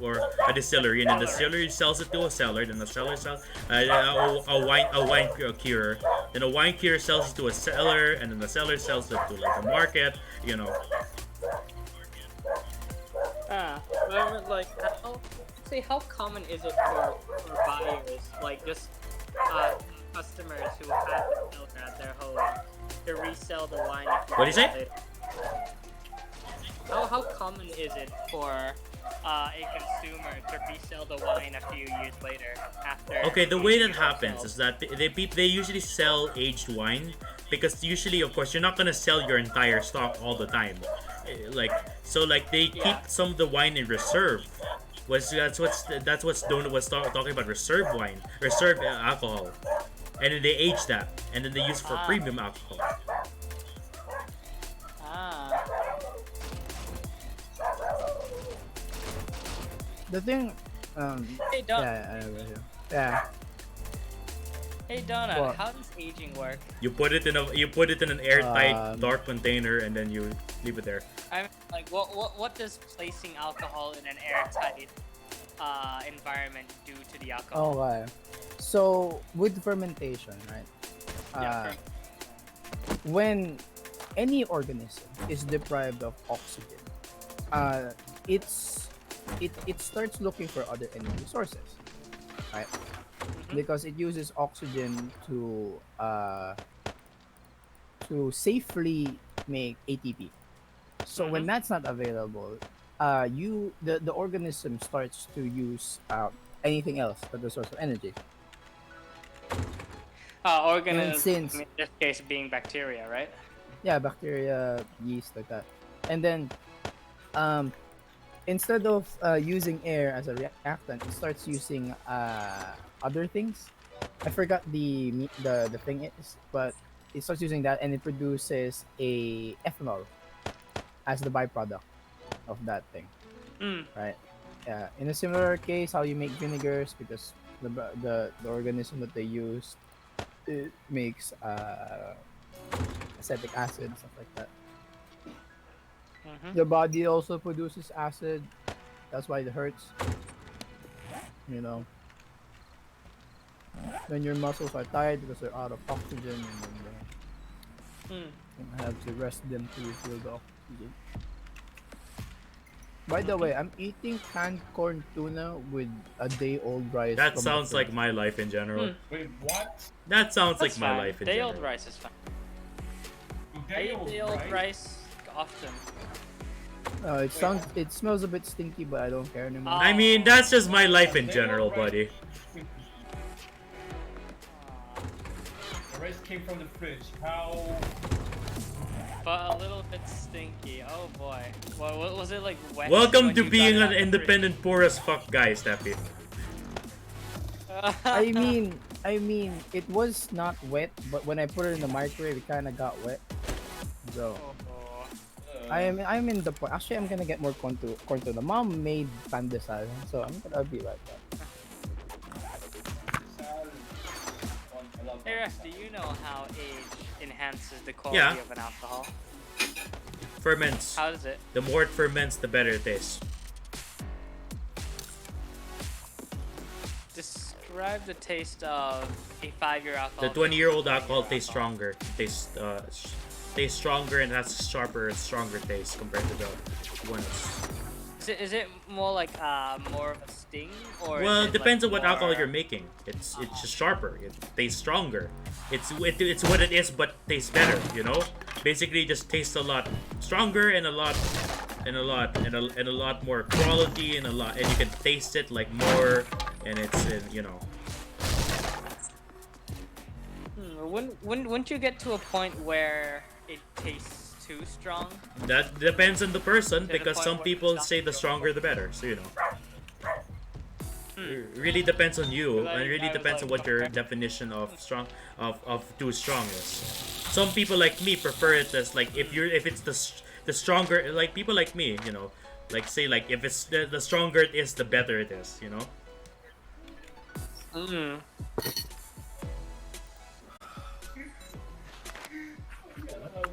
or a distillery, and then the distillery sells it to a cellar. Then the cellar sells a wine curer. Then a wine curer sells it to a cellar, and then the cellar sells it to like a market. You know. Like how common is it for buyers, like just customers who have the cellar at their home to resell the wine? What do you say? Later? How common is it for a consumer to resell the wine a few years later after? Okay, the way that it's happens sold? is that they usually sell aged wine because usually, of course, you're not gonna sell your entire stock all the time. They keep Yeah. some of the wine in reserve. That's what's talking about reserve wine, reserve alcohol, and then they age that, and then they use it for Ah. premium alcohol. Ah. The thing. Hey Don. Yeah. Hey Donna, What? how does aging work? You put it in an airtight, Um, dark container, and then you leave it there. I mean, like, what does placing alcohol in an airtight environment do to the alcohol? Okay. So with fermentation, right? Yeah, When any organism is deprived of oxygen, it starts looking for other energy sources, right? Because it uses oxygen to safely make ATP. So when that's not available, the organism starts to use anything else as a source of energy. Organisms, since- in this case being bacteria, right? Yeah, bacteria, yeast, like that. And then instead of using air as a reactant, it starts using other things. I forgot the thing is, but it starts using that, and it produces a ethanol as the byproduct of that thing, right? Yeah. In a similar case, how you make vinegars, because the organism that they use, it makes acetic acid and stuff like that. The body also produces acid, That's why it hurts. You know, when your muscles are tired because they're out of oxygen, and then you have to rest them to refill the oxygen. By the way, I'm eating canned corn tuna with a day-old rice. That from the sounds like fridge. my life in general. Wait, what? That sounds That's like my fine. life in Day old general. rice is fine. I Day eat day old rice often. It smells a bit stinky, but I don't care anymore. I mean, that's just my life in general, buddy. The rice came from the fridge. How? But a little bit stinky. Oh boy. What was it like wet? Welcome when to you being got an it out the independent, poor as fuck guy, Steppy. fridge? I mean, it was not wet, but when I put it in the microwave, it kind of got wet. So I'm in the point. Actually, I'm gonna get more corn tuna. Mom made pandesal, so I'll be right back. Hey Ref, do you know how age enhances the quality Yeah. of an alcohol? Ferments. How does it? The more it ferments, the better it tastes. Describe the taste of a 5-year alcohol. The 20-year-old alcohol tastes stronger. Tastes stronger and has sharper and stronger taste compared to the ones. Is it more like more of a sting or? Well, is it it depends like on what alcohol more- you're making. It's just sharper. It tastes stronger. It's what it is, but tastes better. You know, basically just tastes a lot stronger and a lot more quality and you can taste it like more, and it's you know. Wouldn't you get to a point where it tastes too strong? That depends on the person To the because point some where people it's say not the stronger the better. So you know. It really depends on you, Because and it really I was depends on like- what your definition of too strong is. Some people like me prefer it as like if it's the stronger, like people like me, you know, like say like if it's the stronger it is, the better it is, you know.